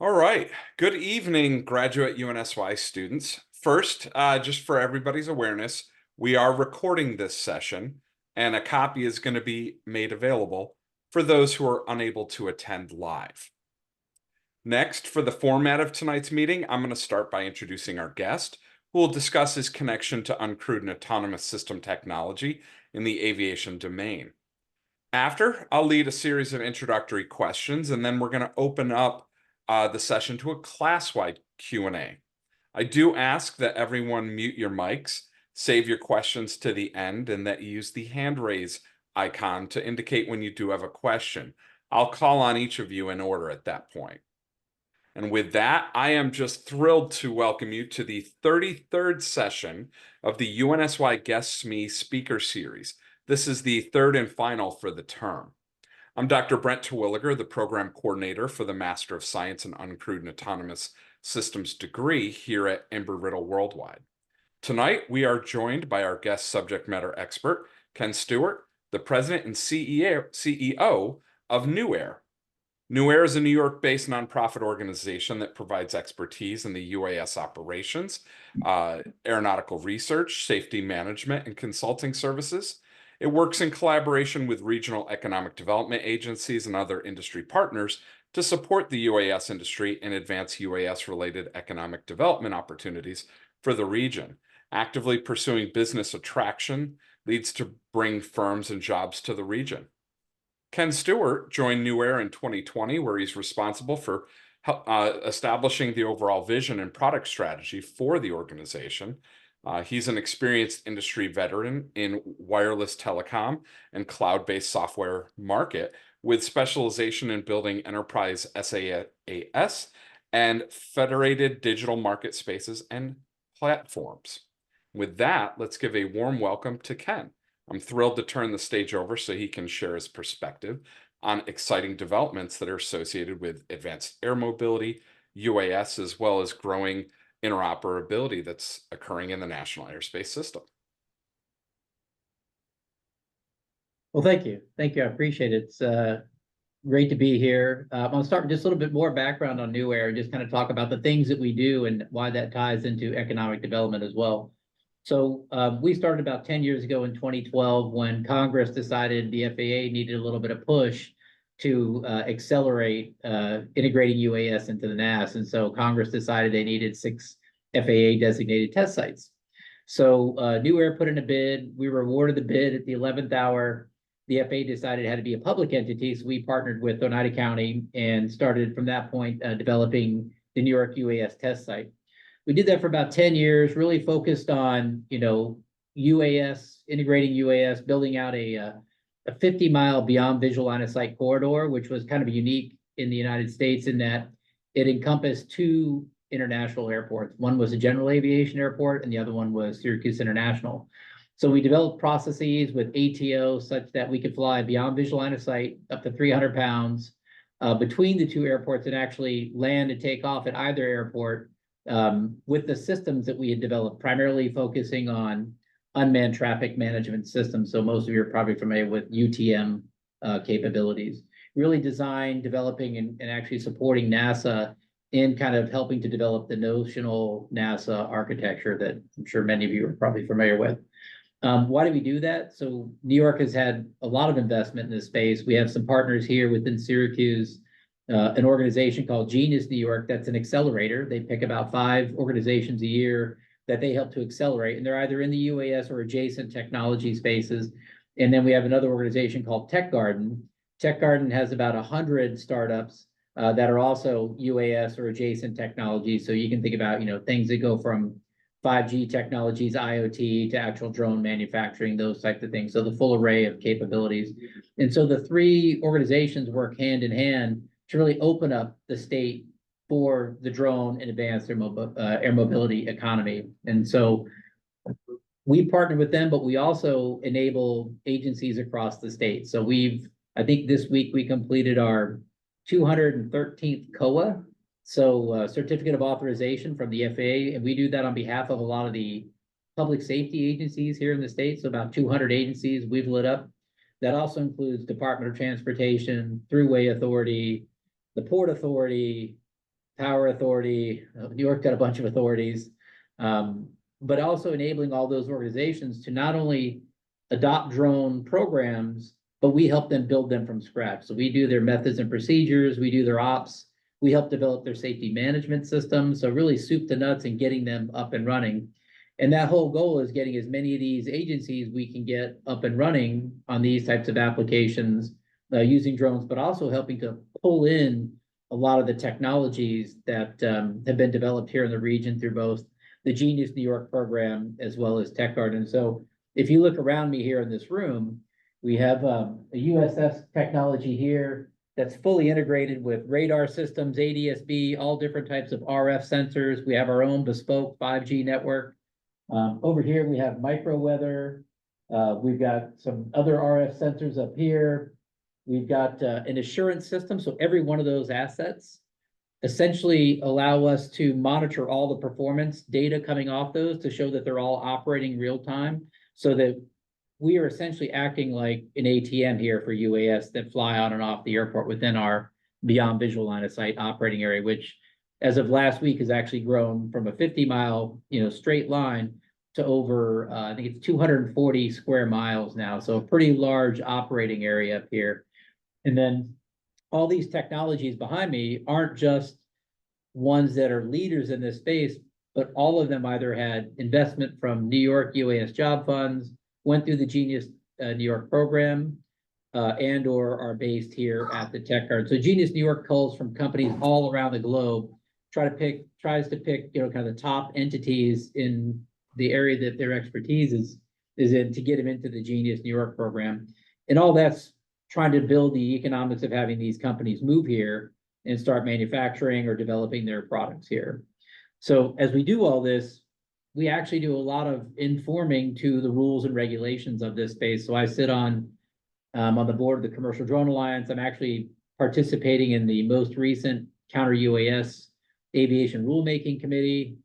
All right. Good evening, graduate UNSY students. First, just for everybody's awareness, we are recording this session, and a copy is going to be made available for those who are unable to attend live. Next, for the format of tonight's meeting, I'm going to start by introducing our guest, who will discuss his connection to uncrewed and autonomous system technology in the aviation domain. After, I'll lead a series of introductory questions, and then we're going to open up the session to a class-wide Q&A. I do ask that everyone mute your mics, save your questions to the end, and that you use the hand raise icon to indicate when you do have a question. I'll call on each of you in order at that point. And with that, I am just thrilled to welcome you to the 33rd session of the UNSY Guest Speaker Series. This is the third and final for the term. I'm Dr. Brent Terwilliger, the program coordinator for the Master of Science in Uncrewed and Autonomous Systems degree here at Embry-Riddle Worldwide. Tonight, we are joined by our guest subject matter expert, Ken Stewart, the president and CEO of NUAIR. NUAIR is a New York-based nonprofit organization that provides expertise in the UAS operations, aeronautical research, safety management, and consulting services. It works in collaboration with regional economic development agencies and other industry partners to support the UAS industry and advance UAS-related economic development opportunities for the region. Actively pursuing business attraction leads to bring firms and jobs to the region. Ken Stewart joined NUAIR in 2020, where he's responsible for establishing the overall vision and product strategy for the organization. He's an experienced industry veteran in wireless telecom and cloud-based software market with specialization in building enterprise SaaS and federated digital market spaces and platforms. With that, let's give a warm welcome to Ken. I'm thrilled to turn the stage over so he can share his perspective on exciting developments that are associated with advanced air mobility, UAS, as well as growing interoperability that's occurring in the national airspace system. Well, thank you. Thank you. I appreciate it. It's great to be here. I'll start with just a little bit more background on NUAIR and just kind of talk about the things that we do and why that ties into economic development as well. So we started about 10 years ago in 2012 when Congress decided the FAA needed a little bit of push to accelerate integrating UAS into the NAS. And so Congress decided they needed 6 FAA designated test sites. So NUAIR put in a bid. We were awarded the bid at the 11th hour. The FAA decided it had to be a public entity. So we partnered with Oneida County and started from that point developing the New York UAS test site. We did that for about 10 years, really focused on, UAS, integrating UAS, building out a 50-mile beyond visual line of sight corridor, which was kind of unique in the United States in that it encompassed 2 international airports. One was a general aviation airport, and the other one was Syracuse International. So we developed processes with ATO such that we could fly beyond visual line of sight up to 300 pounds between the 2 airports and actually land and take off at either airport with the systems that we had developed, primarily focusing on unmanned traffic management systems. So most of you are probably familiar with UTM capabilities. Really designed, developing, and actually supporting NASA in kind of helping to develop the notional NASA architecture that I'm sure many of you are probably familiar with. Why do we do that? So New York has had a lot of investment in this space. We have some partners here within Syracuse, an organization called Genius New York that's an accelerator. They pick about 5 organizations a year that they help to accelerate, and they're either in the UAS or adjacent technology spaces. And then we have another organization called Tech Garden. Tech Garden has about 100 startups that are also UAS or adjacent technology. So you can think about, things that go from 5G technologies, IoT, to actual drone manufacturing, those types of things. So the full array of capabilities. And so the 3 organizations work hand in hand to really open up the state for the drone and advanced air mobility economy. And so we partner with them, but we also enable agencies across the state. So I think this week we completed our 213th COA, so Certificate of Authorization from the FAA, and we do that on behalf of a lot of the public safety agencies here in the state, so about 200 agencies we've lit up. That also includes Department of Transportation, Thruway Authority, the Port Authority, Power Authority. New York's got a bunch of authorities, but also enabling all those organizations to not only adopt drone programs, but we help them build them from scratch. So we do their methods and procedures, we do their ops, we help develop their safety management system. So really soup to nuts and getting them up and running. And that whole goal is getting as many of these agencies we can get up and running on these types of applications using drones, but also helping to pull in a lot of the technologies that have been developed here in the region through both the Genius New York program as well as Tech Garden. So if you look around me here in this room, we have a USS technology here that's fully integrated with radar systems, ADS-B, all different types of RF sensors. We have our own bespoke 5G network. Over here, we have micro weather. We've got some other RF sensors up here. We've got an assurance system. So every one of those assets essentially allow us to monitor all the performance data coming off those to show that they're all operating real time, so that we are essentially acting like an ATM here for UAS that fly on and off the airport within our beyond visual line of sight operating area, which as of last week has actually grown from a 50-mile, straight line to over, I think it's 240 square miles now. So a pretty large operating area up here. And then all these technologies behind me aren't just ones that are leaders in this space, but all of them either had investment from New York UAS job funds, went through the Genius New York program, and or are based here at the Tech Garden. So Genius New York calls from companies all around the globe, tries to pick, kind of the top entities in the area that their expertise is in to get them into the Genius New York program. And all that's trying to build the economics of having these companies move here and start manufacturing or developing their products here. So as we do all this, we actually do a lot of informing to the rules and regulations of this space. So I sit on the board of the Commercial Drone Alliance. I'm actually participating in the most recent Counter UAS Aviation Rulemaking Committee.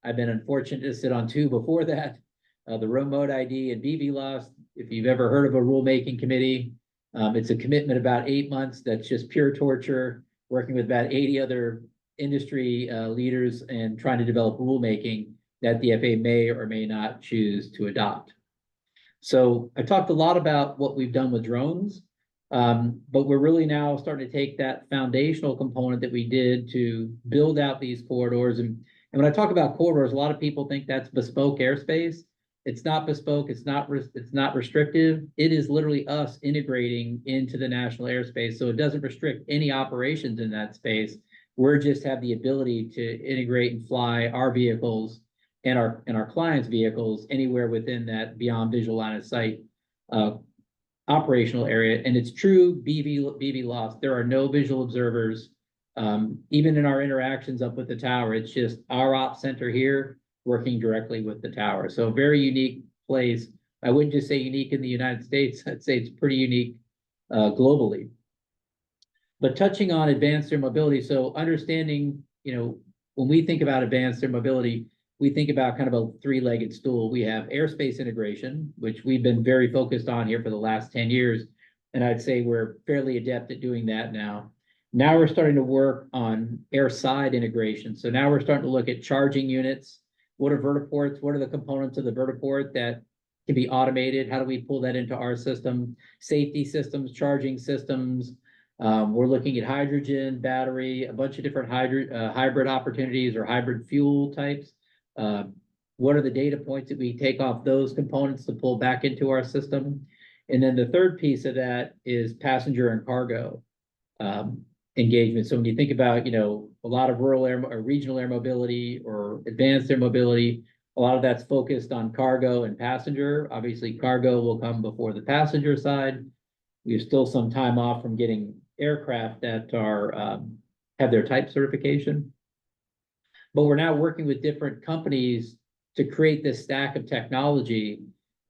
I've been unfortunate to sit on two before that, the Remote ID and BVLOS. If you've ever heard of a rulemaking committee, it's a commitment about 8 months that's just pure torture, working with about 80 other industry leaders and trying to develop rulemaking that the FAA may or may not choose to adopt. So I talked a lot about what we've done with drones, but we're really now starting to take that foundational component that we did to build out these corridors. And when I talk about corridors, a lot of people think that's bespoke airspace. It's not bespoke. It's not restrictive. It is literally us integrating into the national airspace. So it doesn't restrict any operations in that space. We're just have the ability to integrate and fly our vehicles and our clients' vehicles anywhere within that beyond visual line of sight operational area. And it's true BVLOS. There are no visual observers. Even in our interactions up with the tower, it's just our ops center here working directly with the tower. So a very unique place. I wouldn't just say unique in the United States. I'd say it's pretty unique globally. But touching on advanced air mobility, so understanding, when we think about advanced air mobility, we think about kind of a three-legged stool. We have airspace integration, which we've been very focused on here for the last 10 years. And I'd say we're fairly adept at doing that now. Now we're starting to work on airside integration. So now we're starting to look at charging units. What are vertiports? What are the components of the vertiport that can be automated? How do we pull that into our system? Safety systems, charging systems. We're looking at hydrogen, battery, a bunch of different hybrid opportunities or hybrid fuel types. What are the data points that we take off those components to pull back into our system? And then the third piece of that is passenger and cargo engagement. So when you think about, a lot of rural air or regional air mobility or advanced air mobility, a lot of that's focused on cargo and passenger. Obviously, cargo will come before the passenger side. We have still some time off from getting aircraft that are have their type certification. But we're now working with different companies to create this stack of technology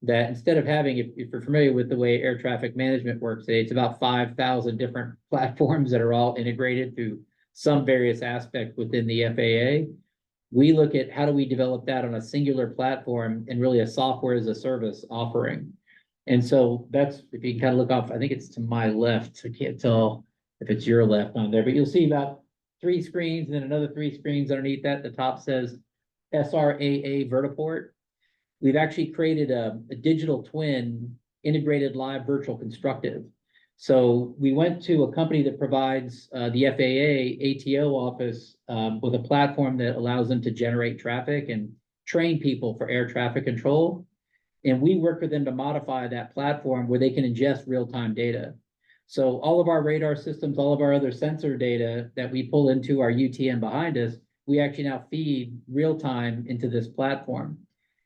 that instead of having, if you're familiar with the way air traffic management works today, it's about 5,000 different platforms that are all integrated through some various aspect within the FAA. We look at how do we develop that on a singular platform and really a software as a service offering. And so that's, if you can kind of look off, I think it's to my left. I can't tell if it's your left on there, but you'll see about three screens and then another three screens underneath that. The top says SRAA Vertiport. We've actually created a digital twin integrated live virtual constructive. So we went to a company that provides the FAA ATO office with a platform that allows them to generate traffic and train people for air traffic control. And we work with them to modify that platform where they can ingest real-time data. So all of our radar systems, all of our other sensor data that we pull into our UTM behind us, we actually now feed real-time into this platform.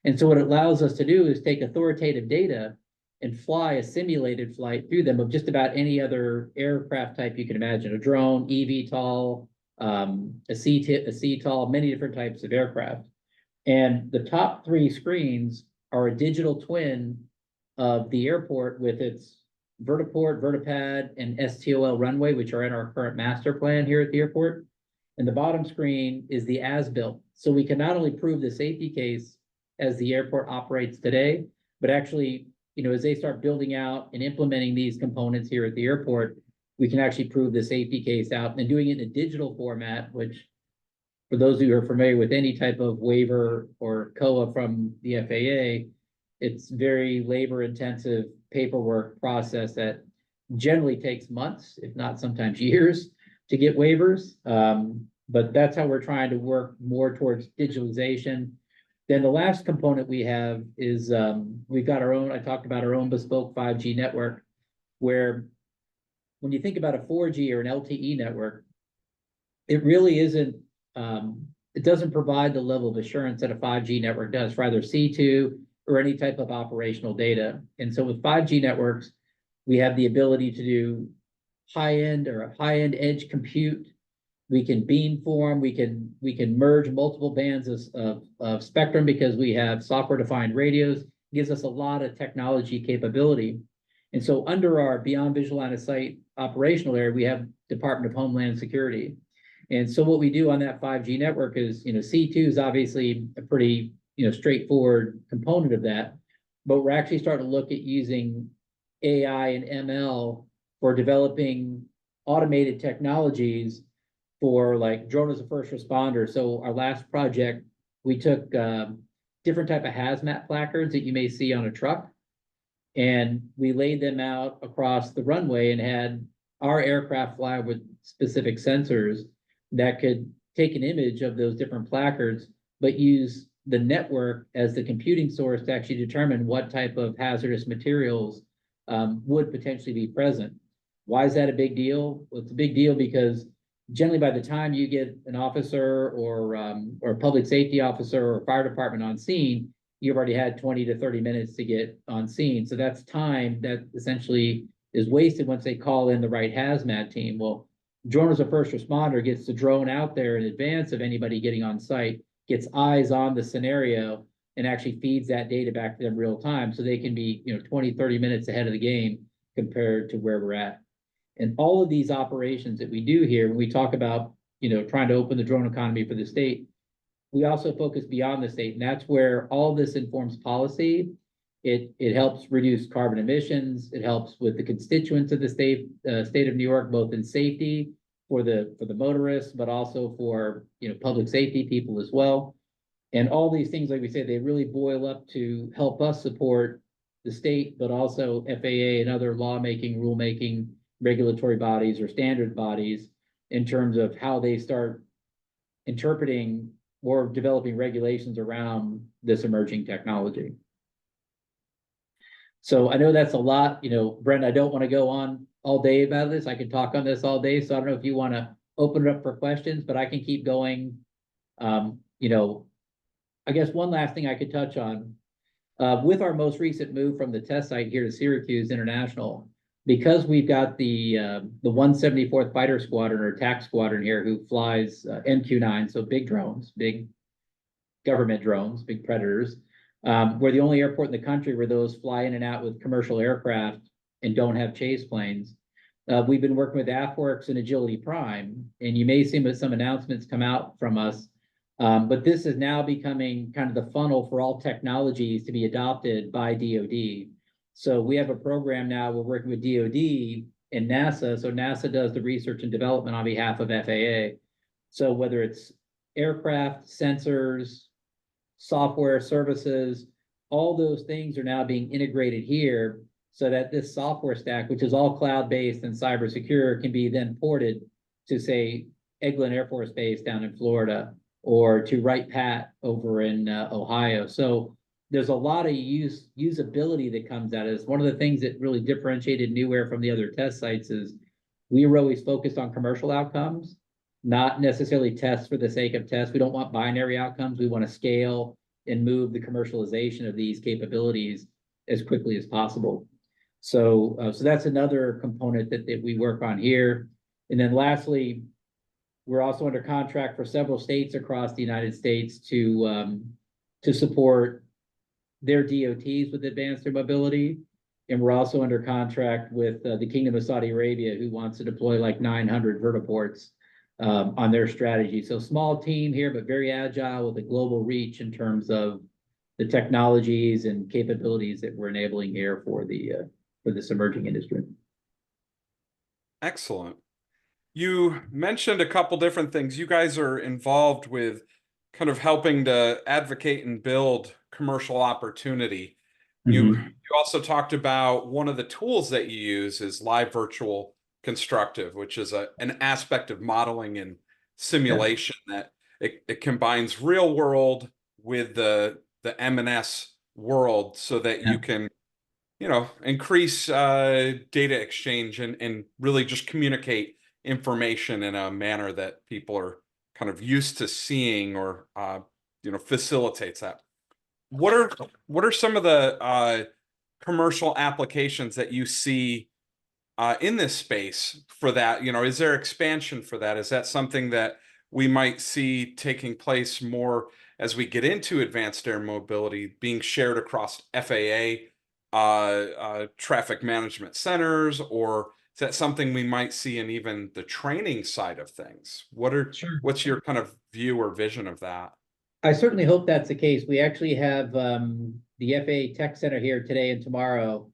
And so what it allows us to do is take authoritative data and fly a simulated flight through them of just about any other aircraft type you can imagine, a drone, eVTOL, a CTOL, many different types of aircraft. And the top three screens are a digital twin of the airport with its vertiport, vertipad, and STOL runway, which are in our current master plan here at the airport. And the bottom screen is the as-built. So we can not only prove the safety case as the airport operates today, but actually, as they start building out and implementing these components here at the airport, we can actually prove the safety case out and doing it in a digital format, which for those who are familiar with any type of waiver or COA from the FAA, it's very labor intensive paperwork process that generally takes months, if not sometimes years, to get waivers. But that's how we're trying to work more towards digitalization. Then the last component we have is we've got our own, I talked about our own bespoke 5G network, where when you think about a 4G or an LTE network, it really isn't, it doesn't provide the level of assurance that a 5G network does for either C2 or any type of operational data. And so with 5G networks, we have the ability to do high-end edge compute. We can beamform, we can merge multiple bands of spectrum because we have software-defined radios. It gives us a lot of technology capability. And so under our beyond visual line of sight operational area, we have Department of Homeland Security. And so what we do on that 5G network is, C2 is obviously a pretty, straightforward component of that, but we're actually starting to look at using AI and ML for developing automated technologies for like drone as a first responder. So our last project, we took different type of hazmat placards that you may see on a truck, and we laid them out across the runway and had our aircraft fly with specific sensors that could take an image of those different placards, but use the network as the computing source to actually determine what type of hazardous materials would potentially be present. Why is that a big deal? Well, it's a big deal because generally by the time you get an officer or a public safety officer or fire department on scene, you've already had 20 to 30 minutes to get on scene. So that's time that essentially is wasted once they call in the right hazmat team. Well, drone as a first responder gets the drone out there in advance of anybody getting on site, gets eyes on the scenario, and actually feeds that data back to them real time so they can be 20, 30 minutes ahead of the game compared to where we're at. And all of these operations that we do here, when we talk about trying to open the drone economy for the state, we also focus beyond the state, and that's where all this informs policy. It helps reduce carbon emissions. It helps with the constituents of the state of New York, both in safety for the motorists, but also for public safety people as well. And all these things, like we say, they really boil up to help us support the state, but also FAA and other lawmaking, rulemaking, regulatory bodies or standard bodies in terms of how they start interpreting or developing regulations around this emerging technology. So I know that's a lot, Brent, I don't want to go on all day about this. I could talk on this all day. So I don't know if you want to open it up for questions, but I can keep going. I guess one last thing I could touch on, with our most recent move from the test site here to Syracuse International, because we've got the 174th Fighter Squadron or Attack Squadron here who flies MQ-9, so big drones, big government drones, big predators. We're the only airport in the country where those fly in and out with commercial aircraft and don't have chase planes. We've been working with AFWERX and Agility Prime, and you may see some announcements come out from us. But this is now becoming kind of the funnel for all technologies to be adopted by DoD. So we have a program now, we're working with DoD and NASA. So NASA does the research and development on behalf of FAA. So whether it's aircraft, sensors, software services, all those things are now being integrated here so that this software stack, which is all cloud-based and cyber secure, can be then ported to, say, Eglin Air Force Base down in Florida or to Wright Pat over in Ohio. So there's a lot of usability that comes out of this. One of the things that really differentiated NUAIR from the other test sites is we were always focused on commercial outcomes, not necessarily tests for the sake of tests. We don't want binary outcomes. We want to scale and move the commercialization of these capabilities as quickly as possible. So that's another component that we work on here. And then lastly, we're also under contract for several states across the United States to support their DOTs with advanced air mobility. And we're also under contract with the Kingdom of Saudi Arabia, who wants to deploy like 900 vertiports on their strategy. So small team here, but very agile with a global reach in terms of the technologies and capabilities that we're enabling here for this emerging industry. Excellent. You mentioned a couple different things. You guys are involved with kind of helping to advocate and build commercial opportunity. You also talked about one of the tools that you use is live virtual constructive, which is an aspect of modeling and simulation that it combines real world with the M&S world so that you can, increase data exchange and really just communicate information in a manner that people are kind of used to seeing or facilitates that. What are some of the commercial applications that you see in this space for that? Is there expansion for that? Is that something that we might see taking place more as we get into advanced air mobility, being shared across FAA traffic management centers, or is that something we might see in even the training side of things? What's your kind of view or vision of that? I certainly hope that's the case. We actually have the FAA Tech Center here today and tomorrow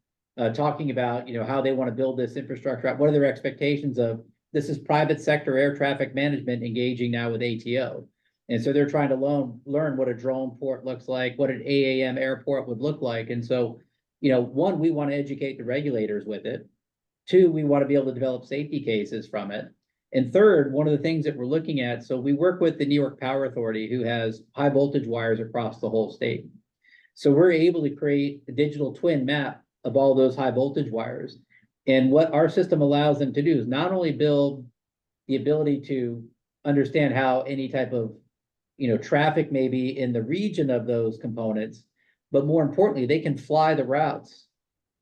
talking about how they want to build this infrastructure. What are their expectations of this? Is private sector air traffic management engaging now with ATO, and so they're trying to learn what a drone port looks like, what an AAM airport would look like. And so one, we want to educate the regulators with it. Two, we want to be able to develop safety cases from it. And third, one of the things that we're looking at, so we work with the New York Power Authority, who has high voltage wires across the whole state. So we're able to create a digital twin map of all those high voltage wires. And what our system allows them to do is not only build the ability to understand how any type of traffic may be in the region of those components, but more importantly, they can fly the routes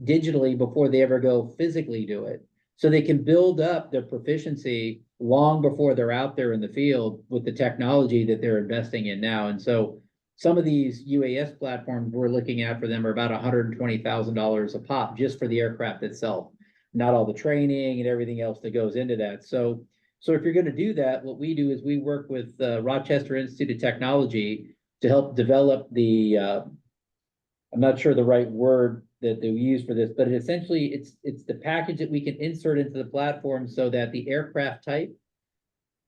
digitally before they ever go physically do it. So they can build up their proficiency long before they're out there in the field with the technology that they're investing in now. And so some of these UAS platforms we're looking at for them are about $120,000 a pop just for the aircraft itself, not all the training and everything else that goes into that. So if you're going to do that, what we do is we work with Rochester Institute of Technology to help develop the, I'm not sure the right word that they use for this, but essentially it's the package that we can insert into the platform so that the aircraft type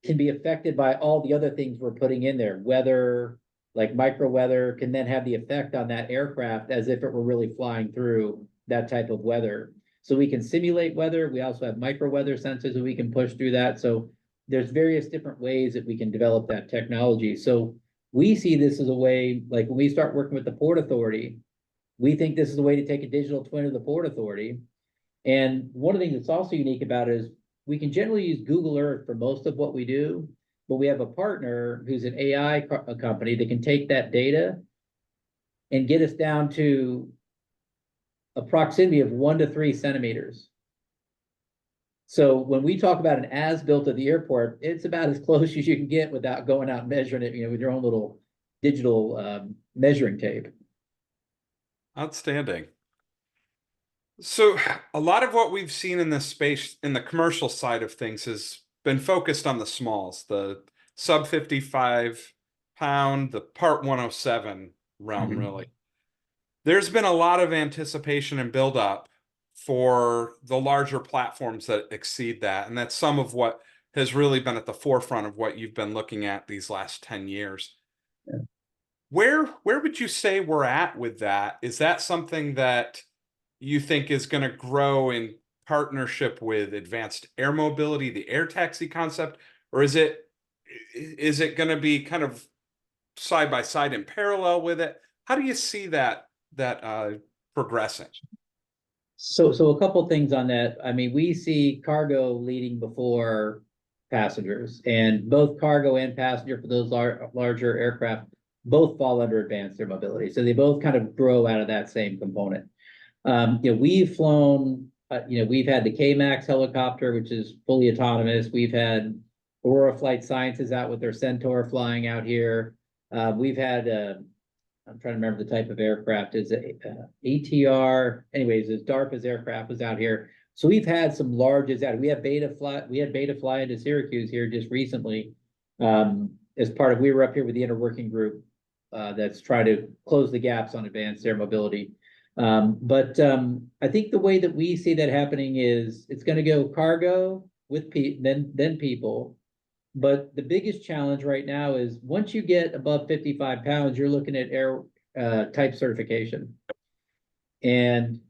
can be affected by all the other things we're putting in there. Weather, like micro weather, can then have the effect on that aircraft as if it were really flying through that type of weather. So we can simulate weather. We also have micro weather sensors that we can push through that. So there's various different ways that we can develop that technology. So we see this as a way, like when we start working with the Port Authority, we think this is a way to take a digital twin of the Port Authority. And one of the things that's also unique about it is we can generally use Google Earth for most of what we do, but we have a partner who's an AI company that can take that data and get us down to a proximity of 1 to 3 centimeters. So when we talk about an as-built of the airport, it's about as close as you can get without going out and measuring it, with your own little digital measuring tape. Outstanding. So a lot of what we've seen in this space in the commercial side of things has been focused on the smalls, the sub 55 pound, the part 107 realm, really. There's been a lot of anticipation and build up for the larger platforms that exceed that. And that's some of what has really been at the forefront of what you've been looking at these last 10 years. Yeah. Where would you say we're at with that? Is that something that you think is going to grow in partnership with advanced air mobility, the air taxi concept, or is it going to be kind of side by side in parallel with it? How do you see that progressing? So a couple things on that. I mean, we see cargo leading before passengers, and both cargo and passenger for those larger aircraft both fall under advanced air mobility. So they both kind of grow out of that same component. We've flown, we've had the K-MAX helicopter, which is fully autonomous. We've had Aurora Flight Sciences out with their Centaur flying out here. We've had, I'm trying to remember the type of aircraft, is it ATR? Anyways, it's DARPA's aircraft was out here. So we've had some larges out. We had Beta fly into Syracuse here just recently. As part of, we were up here with the interworking group that's trying to close the gaps on advanced air mobility. But I think the way that we see that happening is it's going to go cargo with then people. But the biggest challenge right now is once you get above 55 pounds, you're looking at air type certification. And,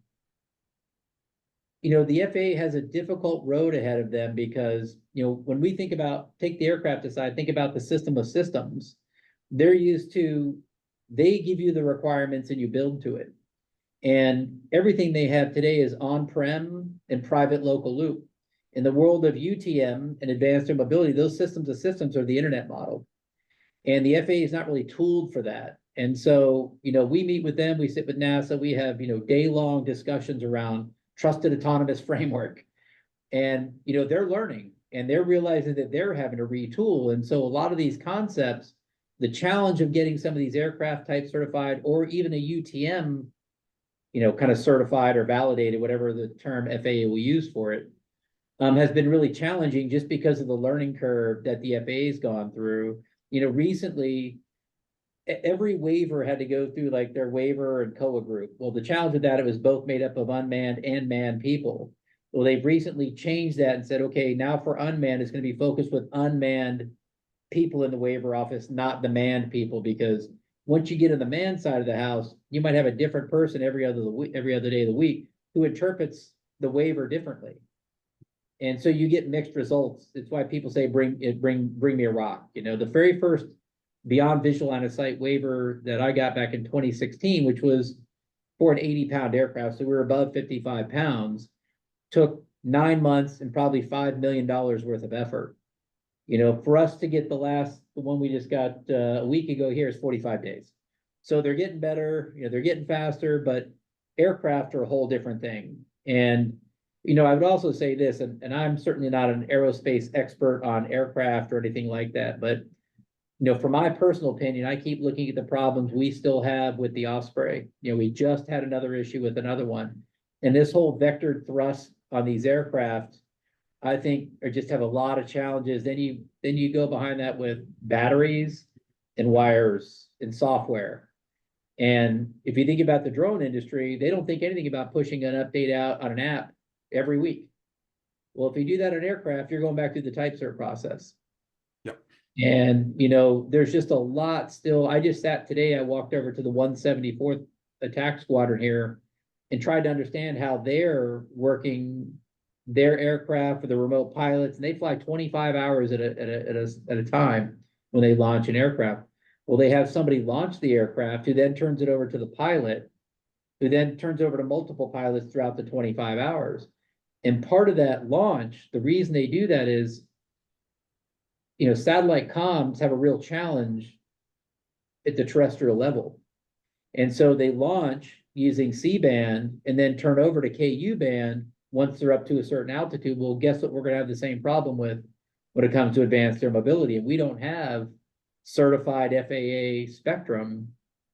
the FAA has a difficult road ahead of them because, when we think about, take the aircraft aside, think about the system of systems. They're used to, they give you the requirements and you build to it. And everything they have today is on-prem and private local loop. In the world of UTM and advanced air mobility, those systems of systems are the internet model. And the FAA is not really tooled for that. And so, we meet with them, we sit with NASA, we have, day-long discussions around trusted autonomous framework. And, they're learning and they're realizing that they're having to retool. And so a lot of these concepts, the challenge of getting some of these aircraft types certified or even a UTM, kind of certified or validated, whatever the term FAA will use for it, has been really challenging just because of the learning curve that the FAA's gone through. Recently, every waiver had to go through like their waiver and COA group. Well, the challenge with that, it was both made up of unmanned and manned people. Well, they've recently changed that and said, okay, now for unmanned, it's going to be focused with unmanned people in the waiver office, not the manned people, because once you get in the manned side of the house, you might have a different person every other day of the week who interprets the waiver differently. And so you get mixed results. It's why people say, bring me a rock. The very first beyond visual line of sight waiver that I got back in 2016, which was for an 80-pound aircraft, so we were above 55 pounds, took 9 months and probably $5 million worth of effort. For us to get the one we just got a week ago here is 45 days. So they're getting better, they're getting faster, but aircraft are a whole different thing. And I would also say this, and I'm certainly not an aerospace expert on aircraft or anything like that, but for my personal opinion, I keep looking at the problems we still have with the Osprey. We just had another issue with another one. And this whole vectored thrust on these aircraft, I think, are just have a lot of challenges. Then you go behind that with batteries and wires and software. And if you think about the drone industry, they don't think anything about pushing an update out on an app every week. Well, if you do that on aircraft, you're going back through the type cert process. Yep. And, there's just a lot still. I just sat today, I walked over to the 174th Attack Squadron here and tried to understand how they're working their aircraft for the remote pilots. And they fly 25 hours at a time when they launch an aircraft. Well, they have somebody launch the aircraft who then turns it over to the pilot, who then turns over to multiple pilots throughout the 25 hours. And part of that launch, the reason they do that is, satellite comms have a real challenge at the terrestrial level. And so they launch using C-band and then turn over to KU band once they're up to a certain altitude. Well, guess what we're going to have the same problem with when it comes to advanced air mobility. And we don't have certified FAA spectrum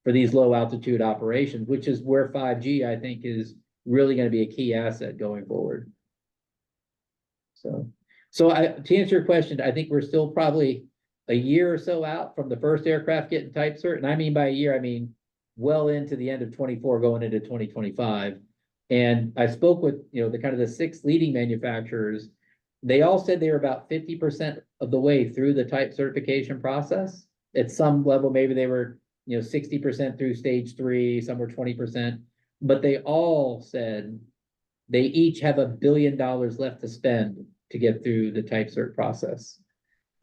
for these low altitude operations, which is where 5G, I think, is really going to be a key asset going forward. So to answer your question, I think we're still probably a year or so out from the first aircraft getting type cert. And I mean, by a year, I mean, well into the end of 24 going into 2025. And I spoke with, the kind of the 6 leading manufacturers, They all said they were about 50% of the way through the type certification process. At some level, maybe they were, 60% through stage 3, some were 20%, but they all said they each have $1 billion left to spend to get through the type cert process.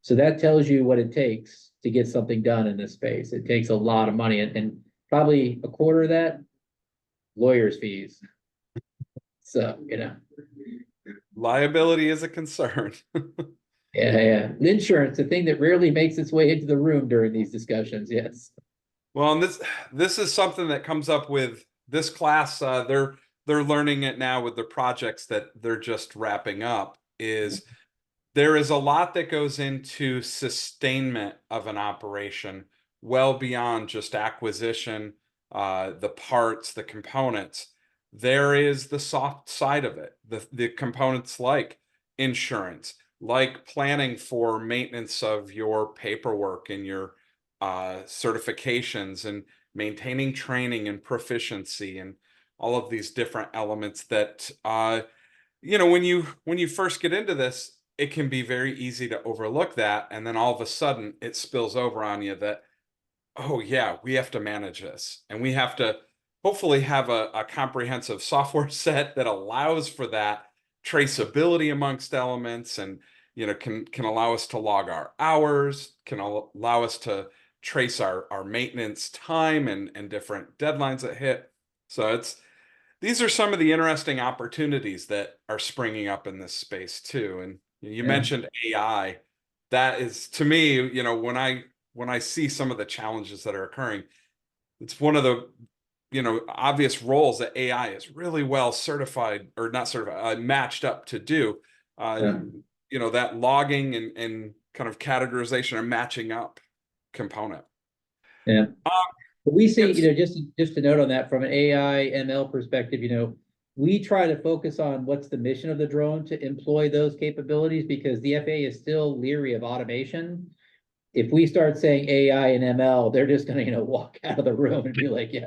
So that tells you what it takes to get something done in this space. It takes a lot of money, and probably a quarter of that, lawyers' fees. So, Liability is a concern. yeah. Insurance, the thing that rarely makes its way into the room during these discussions. Yes. Well, and this is something that comes up with this class. They're learning it now with the projects that they're just wrapping up. Is there is a lot that goes into sustainment of an operation, well beyond just acquisition, the parts, the components. There is the soft side of it, the components like insurance, like planning for maintenance of your paperwork and your certifications, and maintaining training and proficiency, and all of these different elements that when you first get into this, it can be very easy to overlook that, and then all of a sudden it spills over on you that, oh yeah, we have to manage this, and we have to hopefully have a comprehensive software set that allows for that traceability amongst elements, and can allow us to log our hours, can allow us to trace our maintenance time and different deadlines that hit. So these are some of the interesting opportunities that are springing up in this space too. And you Yeah. mentioned AI. That is, to me, when I see some of the challenges that are occurring, it's one of the obvious roles that AI is really well certified, or not certified, matched up to do. Yeah. That logging and kind of categorization or matching up component. Yeah. But we see, Yes. just to note on that from an AI ML perspective, we try to focus on what's the mission of the drone to employ those capabilities, because the FAA is still leery of automation. If we start saying AI and ML, they're just going to, walk out of the room and be like, yeah,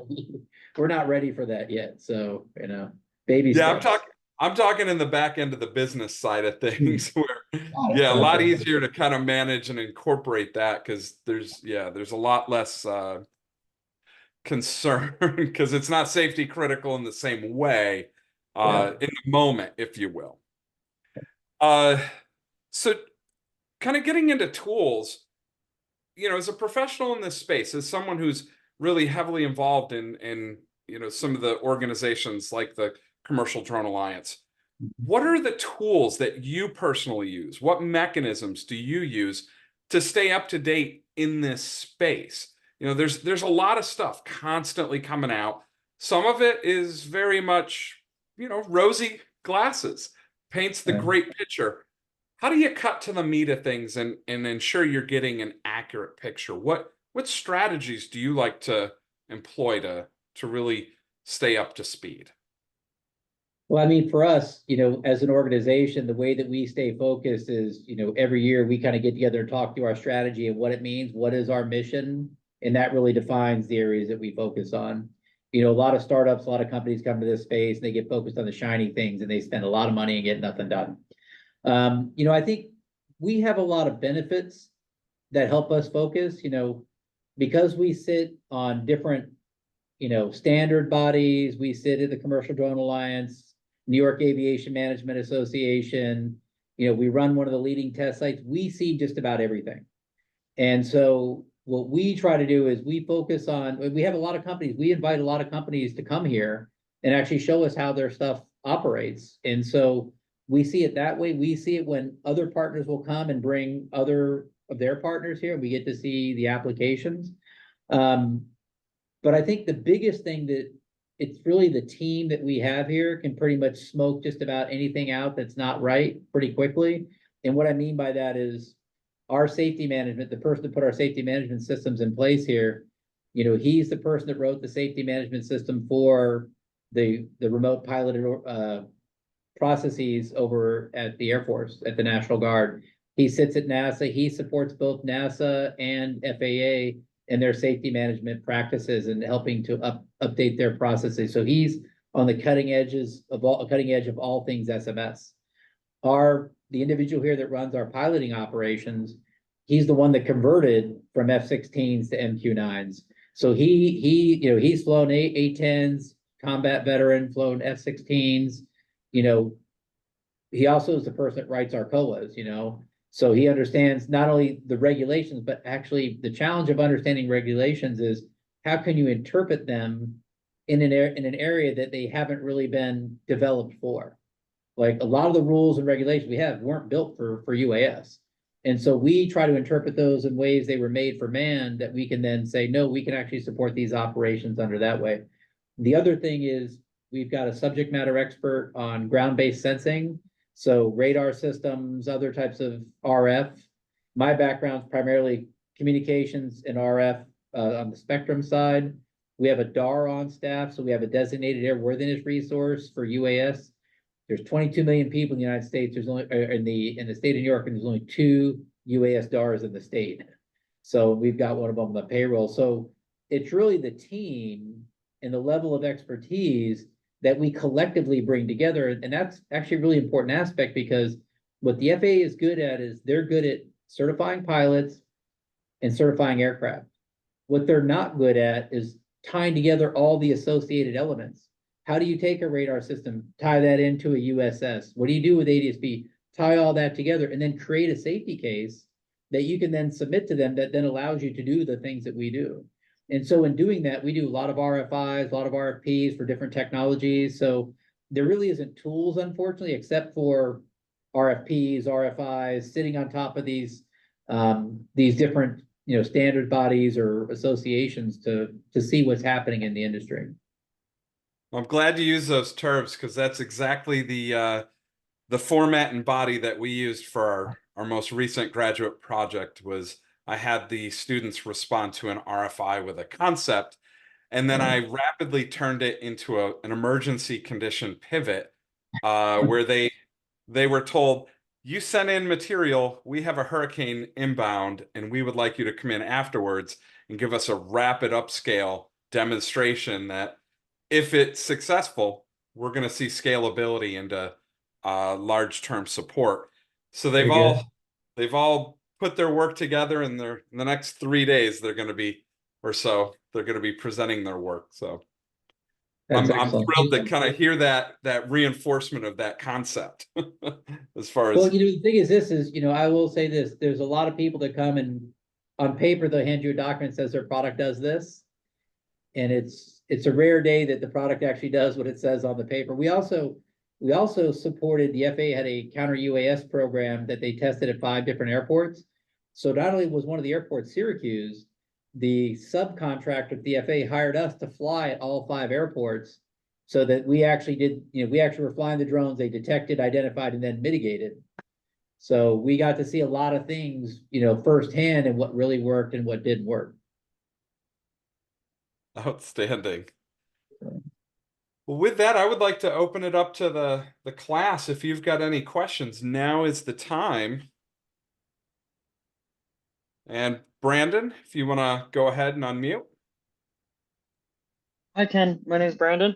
we're not ready for that yet. So, baby Yeah, steps. I'm talking in the back end of the business side of things where, Got it. yeah, a lot Okay. easier to kind of manage and incorporate that, because there's a lot less concern because it's not safety critical in the same way Yeah. in the moment, if you will. Uh, so kind of getting into tools, as a professional in this space, as someone who's really heavily involved in some of the organizations like the Commercial Drone Alliance, what are the tools that you personally use? What mechanisms do you use to stay up to date in this space? There's a lot of stuff constantly coming out. Some of it is very much, rosy glasses, paints the Yeah. great picture. How do you cut to the meat of things and ensure you're getting an accurate picture? What strategies do you like to employ to really stay up to speed? Well, I mean, for us, as an organization, the way that we stay focused is, every year we kind of get together and talk through our strategy and what it means, what is our mission, and that really defines the areas that we focus on. A lot of startups, a lot of companies come to this space and they get focused on the shiny things and they spend a lot of money and get nothing done. I think we have a lot of benefits that help us focus, because we sit on different, standard bodies. We sit at the Commercial Drone Alliance, New York Aviation Management Association. We run one of the leading test sites. We see just about everything. And so what we try to do is we focus on, we have a lot of companies. We invite a lot of companies to come here and actually show us how their stuff operates. And so we see it that way. We see it when other partners will come and bring other of their partners here. We get to see the applications. But I think the biggest thing that it's really the team that we have here can pretty much smoke just about anything out that's not right pretty quickly. And what I mean by that is our safety management, the person that put our safety management systems in place here, he's the person that wrote the safety management system for the remote piloted processes over at the Air Force, at the National Guard. He sits at NASA. He supports both NASA and FAA and their safety management practices and helping to update their processes. So he's on the cutting edge of all things SMS. the individual here that runs our piloting operations, he's the one that converted from F-16s to MQ-9s. So he's flown A-10s, combat veteran, flown F-16s. You know, he also is the person that writes our COAs, so he understands not only the regulations, but actually the challenge of understanding regulations is how can you interpret them in an area that they haven't really been developed for. Like a lot of the rules and regulations we have weren't built for UAS. And so we try to interpret those in ways they were made for man that we can then say, no, we can actually support these operations under that way. The other thing is we've got a subject matter expert on ground-based sensing. So radar systems, other types of RF. My background's primarily communications and RF on the spectrum side. We have a DAR on staff, so we have a designated airworthiness resource for UAS. There's 22 million people in the United States. There's only in the state of New York, and there's only 2 UAS DARs in the state. So we've got one of them on the payroll. So it's really the team and the level of expertise that we collectively bring together. And that's actually a really important aspect because what the FAA is good at is they're good at certifying pilots and certifying aircraft. What they're not good at is tying together all the associated elements. How do you take a radar system, tie that into a USS? What do you do with ADS-B? Tie all that together and then create a safety case that you can then submit to them that then allows you to do the things that we do. And so in doing that, we do a lot of RFIs, a lot of RFPs for different technologies. So there really isn't tools, unfortunately, except for RFPs, RFIs, sitting on top of these different standard bodies or associations to see what's happening in the industry. I'm glad you use those terms because that's exactly the format and body that we used for our most recent graduate project. Was I had the students respond to an RFI with a concept, and then I rapidly turned it into an emergency condition pivot where they were told, you sent in material, we have a hurricane inbound, and we would like you to come in afterwards and give us a rapid upscale demonstration that if it's successful, we're going to see scalability into large term support. So they've all put their work together, and in the next 3 days they're going to be presenting their work. So I'm thrilled to kind of hear that reinforcement of that concept as far as. Well, the thing is, I will say this: there's a lot of people that come and on paper they'll hand you a document that says their product does this, and it's a rare day that the product actually does what it says on the paper. We also supported, the FAA had a counter UAS program that they tested at 5 different airports. So not only was one of the airports Syracuse, the subcontractor at the FAA hired us to fly at all 5 airports so that we actually were flying the drones, they detected, identified, and then mitigated. So we got to see a lot of things, firsthand and what really worked and what didn't work. Outstanding. Well, with that, I would like to open it up to the class. If you've got any questions, now is the time. And Brandon, if you want to go ahead and unmute. Hi, Ken. My name is Brandon.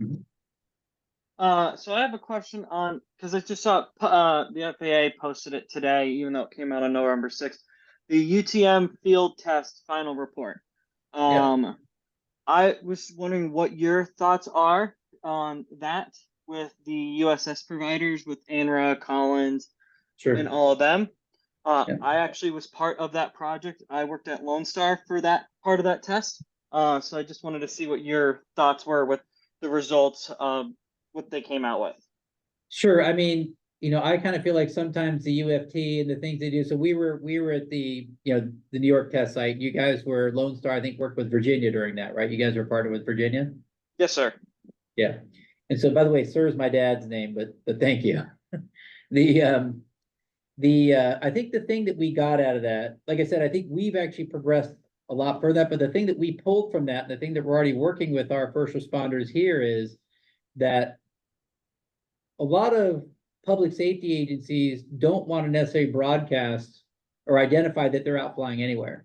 Mm-hmm. So I have a question on, because I just saw the FAA posted it today, even though it came out on November 6th, the UTM field test final report. I was wondering what your thoughts are on that with the USS providers, with ANRA, Collins, and all of them. I actually was part of that project. I worked at Lone Star for that part of that test. So I just wanted to see what your thoughts were with the results of what they came out with. Sure. I mean, I kind of feel like sometimes the UFT and the things they do. So we were at the New York test site. You guys were Lone Star, I think, worked with Virginia during that, right? You guys were partnered with Virginia? Yes, sir. Yeah. And so, by the way, sir is my dad's name, but thank you. I think the thing that we got out of that, like I said, I think we've actually progressed a lot further, but the thing that we pulled from that, the thing that we're already working with our first responders here is that a lot of public safety agencies don't want to necessarily broadcast or identify that they're out flying anywhere.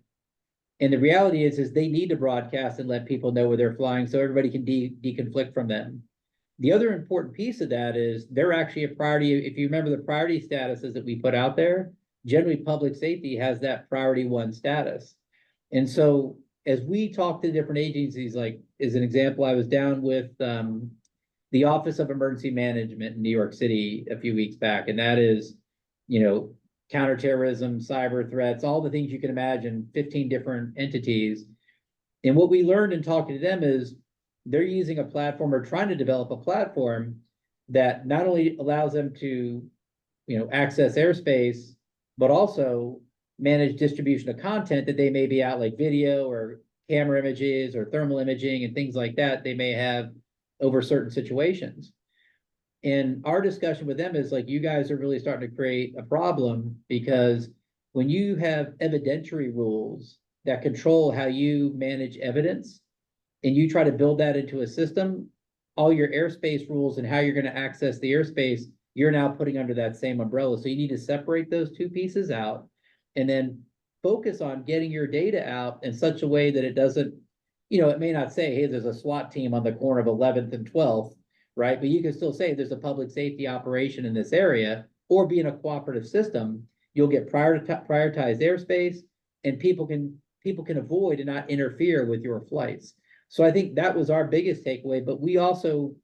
And the reality is they need to broadcast and let people know where they're flying so everybody can deconflict from them. the other important piece of that is they're actually a priority. If you remember the priority statuses that we put out there, generally public safety has that priority 1 status. And so as we talk to different agencies, like as an example, I was down with the Office of Emergency Management in New York City a few weeks back, and that is, counterterrorism, cyber threats, all the things you can imagine, 15 different entities. And what we learned in talking to them is they're using a platform or trying to develop a platform that not only allows them to, access airspace, but also manage distribution of content that they may be out, like video or camera images or thermal imaging and things like that they may have over certain situations. And our discussion with them is like, you guys are really starting to create a problem, because when you have evidentiary rules that control how you manage evidence and you try to build that into a system, all your airspace rules and how you're going to access the airspace, you're now putting under that same umbrella. So you need to separate those 2 pieces out and then focus on getting your data out in such a way that it doesn't, it may not say, hey, there's a SWAT team on the corner of 11th and 12th, right? But you can still say there's a public safety operation in this area, or be in a cooperative system. You'll get prioritized airspace, and people can avoid and not interfere with your flights. So I think that was our biggest takeaway. But we also,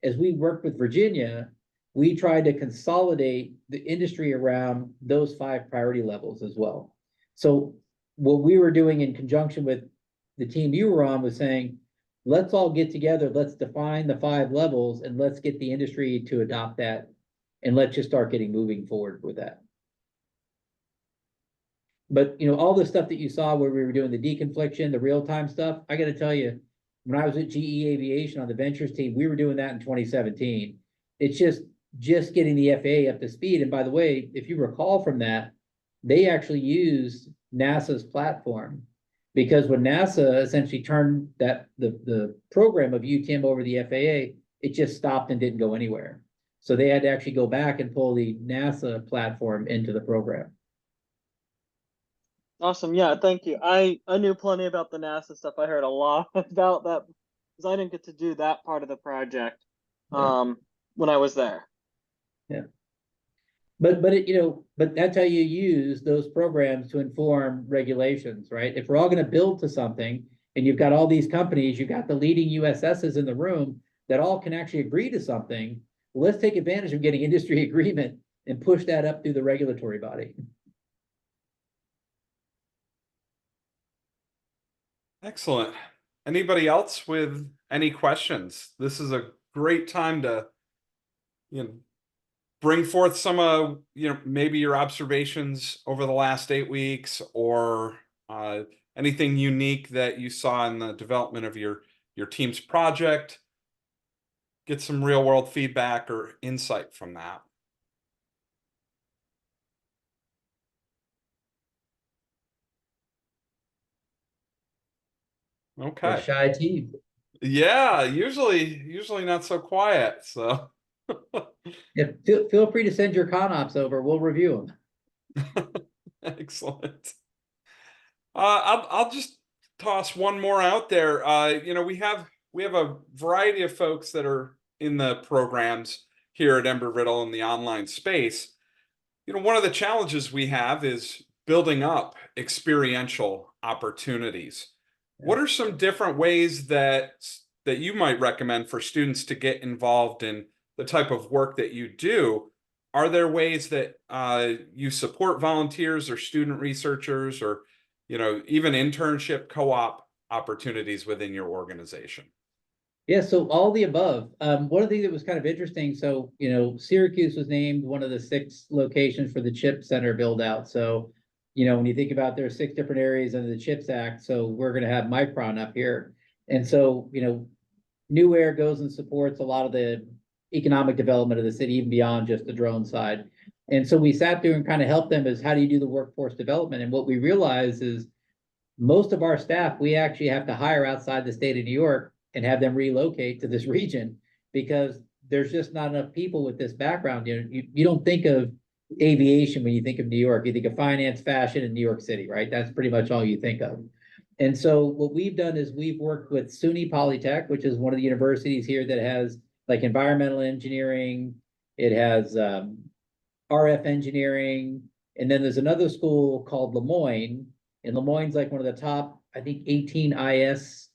as we worked with Virginia, we tried to consolidate the industry around those 5 priority levels as well. So what we were doing in conjunction with the team you were on was saying, let's all get together, let's define the 5 levels, and let's get the industry to adopt that, and let's just start getting moving forward with that. But all the stuff that you saw where we were doing the deconfliction, the real-time stuff, I got to tell you, when I was at GE Aviation on the ventures team, we were doing that in 2017. It's just getting the FAA up to speed. And by the way, if you recall from that, they actually used NASA's platform, because when NASA essentially turned the program of UTM over to the FAA, it just stopped and didn't go anywhere. So they had to actually go back and pull the NASA platform into the program. Awesome. Yeah, thank you. I knew plenty about the NASA stuff. I heard a lot about that because I didn't get to do that part of the project when I was there. Yeah. But that's how you use those programs to inform regulations, right? If we're all going to build to something and you've got all these companies, you've got the leading USSs in the room that all can actually agree to something, well, let's take advantage of getting industry agreement and push that up through the regulatory body. Excellent. Anybody else with any questions? This is a great time to, bring forth some maybe your observations over the last 8 weeks, or anything unique that you saw in the development of your team's project. Get some real world feedback or insight from that. Okay. A shy team. Yeah, usually not so quiet. So yeah, feel free to send your ConOps over. We'll review them. Excellent. I'll just toss one more out there. We have a variety of folks that are in the programs here at Embry-Riddle in the online space. One of the challenges we have is building up experiential opportunities. What are some different ways that you might recommend for students to get involved in the type of work that you do? Are there ways that you support volunteers or student researchers, or even internship co-op opportunities within your organization? Yeah, so all the above. One of the things that was kind of interesting, so Syracuse was named one of the 6 locations for the CHIP Center build out. So when you think about, there are 6 different areas under the CHIPS Act, so we're going to have Micron up here. And so, NUAIR goes and supports a lot of the economic development of the city, even beyond just the drone side. And so we sat there and kind of helped them as, how do you do the workforce development? And what we realized is most of our staff, we actually have to hire outside the state of New York and have them relocate to this region, because there's just not enough people with this background. You don't think of aviation when you think of New York. You think of finance, fashion, and New York City, right? That's pretty much all you think of. And so what we've done is we've worked with SUNY Polytech, which is one of the universities here that has like environmental engineering. It has RF engineering. And then there's another school called Lemoyne. And Lemoyne's like one of the top, I think, 18 IS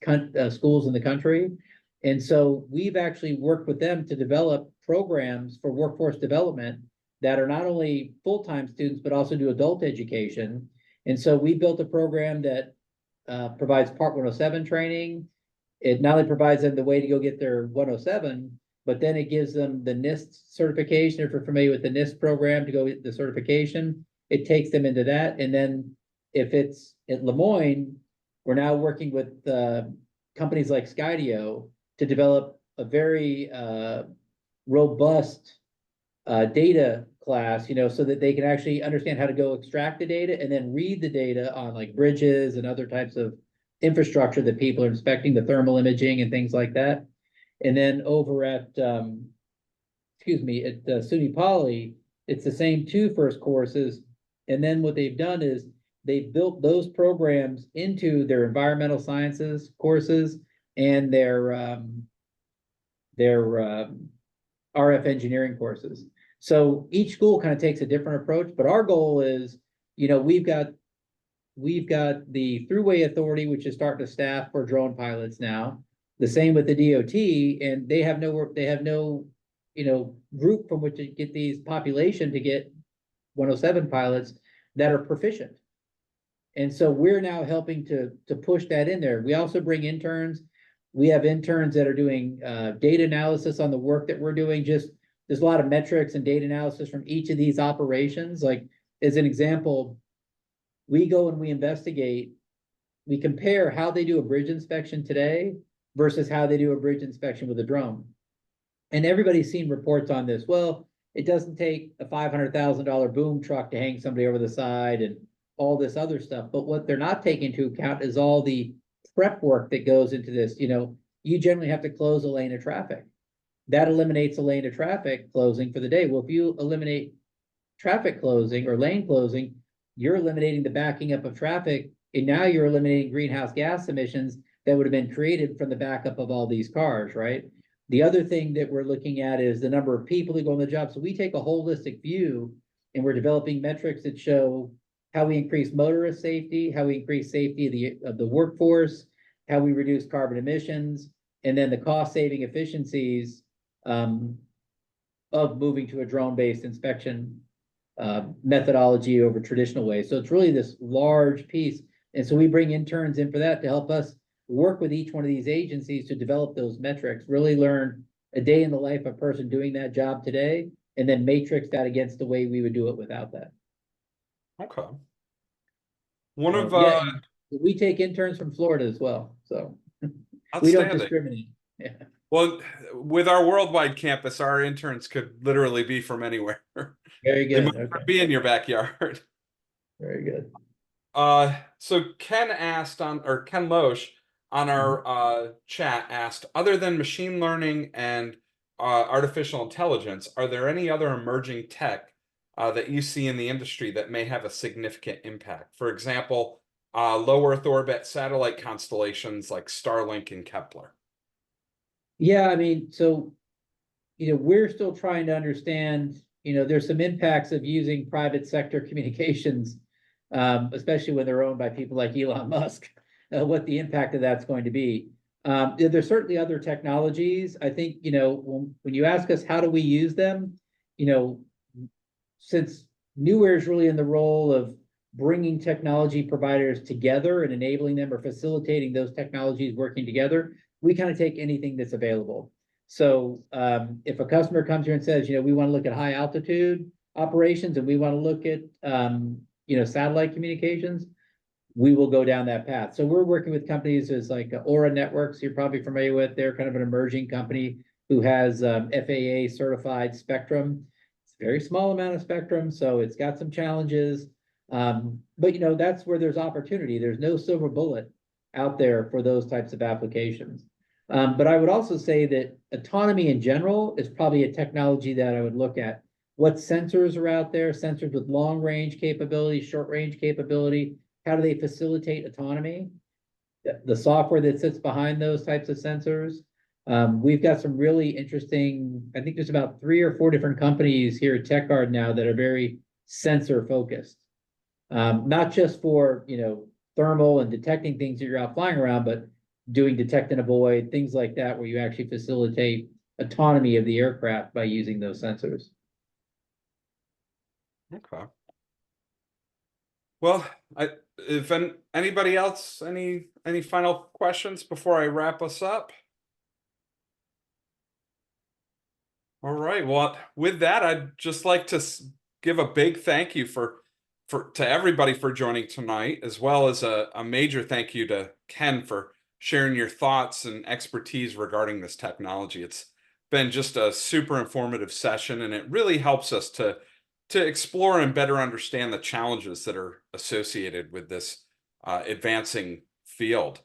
schools in the country. And so we've actually worked with them to develop programs for workforce development that are not only full-time students, but also do adult education. And so we built a program that provides Part 107 training. It not only provides them the way to go get their 107, but then it gives them the NIST certification. If you're familiar with the NIST program to go get the certification, it takes them into that. And then if it's at Lemoyne, we're now working with companies like Skydio to develop a very robust data class, so that they can actually understand how to go extract the data and then read the data on like bridges and other types of infrastructure that people are inspecting, the thermal imaging and things like that. And then over at, SUNY Poly, it's the same two first courses. And then what they've done is they've built those programs into their environmental sciences courses and their RF engineering courses. So each school kind of takes a different approach, but our goal is, we've got the Thruway Authority, which is starting to staff for drone pilots now. The same with the DOT, and they have no group from which to get these population to get 107 pilots that are proficient. And so we're now helping to push that in there. We also bring interns. We have interns that are doing data analysis on the work that we're doing. There's a lot of metrics and data analysis from each of these operations. Like as an example, we go and we investigate, we compare how they do a bridge inspection today versus how they do a bridge inspection with a drone. And everybody's seen reports on this. Well, it doesn't take a $500,000 boom truck to hang somebody over the side and all this other stuff. But what they're not taking into account is all the prep work that goes into this. You generally have to close a lane of traffic. That eliminates a lane of traffic closing for the day. Well, if you eliminate traffic closing or lane closing, you're eliminating the backing up of traffic. And now you're eliminating greenhouse gas emissions that would have been created from the backup of all these cars, right? The other thing that we're looking at is the number of people that go on the job. So we take a holistic view and we're developing metrics that show how we increase motorist safety, how we increase safety of the workforce, how we reduce carbon emissions, and then the cost saving efficiencies of moving to a drone-based inspection methodology over traditional ways. So it's really this large piece. And so we bring interns in for that to help us work with each one of these agencies to develop those metrics, really learn a day in the life of a person doing that job today, and then matrix that against the way we would do it without that. Okay. We take interns from Florida as well, so we don't discriminate. Yeah. Well, with our worldwide campus, our interns could literally be from anywhere. Very good. They might be in your backyard. Very good. So Ken Loesch on our chat asked, other than machine learning and artificial intelligence, are there any other emerging tech that you see in the industry that may have a significant impact? For example, low Earth orbit satellite constellations like Starlink and Kepler. Yeah, I mean, so, we're still trying to understand, there's some impacts of using private sector communications, especially when they're owned by people like Elon Musk, what the impact of that's going to be. There's certainly other technologies. I think, when you ask us how do we use them, since NUAIR is really in the role of bringing technology providers together and enabling them or facilitating those technologies working together, we kind of take anything that's available. So if a customer comes here and says, we want to look at high altitude operations and we want to look at, satellite communications, we will go down that path. So we're working with companies as like Aura Networks, you're probably familiar with. They're kind of an emerging company who has FAA certified spectrum. It's a very small amount of spectrum, so it's got some challenges. But that's where there's opportunity. There's no silver bullet out there for those types of applications. But I would also say that autonomy in general is probably a technology that I would look at. What sensors are out there, sensors with long range capability, short range capability, how do they facilitate autonomy? The software that sits behind those types of sensors. We've got some really interesting, I think there's about 3 or 4 different companies here at TechGuard now that are very sensor focused. Not just for, thermal and detecting things that you're out flying around, but doing detect and avoid, things like that, where you actually facilitate autonomy of the aircraft by using those sensors. Okay. Well, if anybody else, any final questions before I wrap us up? All right. Well, with that, I'd just like to give a big thank you to everybody for joining tonight, as well as a major thank you to Ken for sharing your thoughts and expertise regarding this technology. It's been just a super informative session, and it really helps us to explore and better understand the challenges that are associated with this advancing field.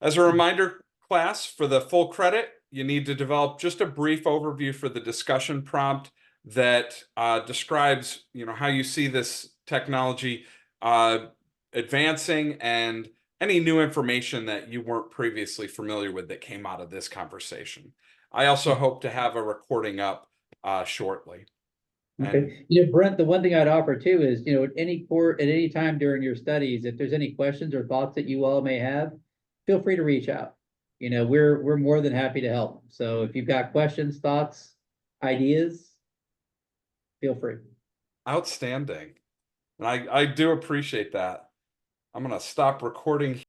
As a reminder, class, for the full credit, you need to develop just a brief overview for the discussion prompt that describes, how you see this technology advancing and any new information that you weren't previously familiar with that came out of this conversation. I also hope to have a recording up shortly. Okay. Brent, the one thing I'd offer too is, at any time during your studies, if there's any questions or thoughts that you all may have, feel free to reach out. We're more than happy to help. So if you've got questions, thoughts, ideas, feel free. Outstanding. And I do appreciate that. I'm going to stop recording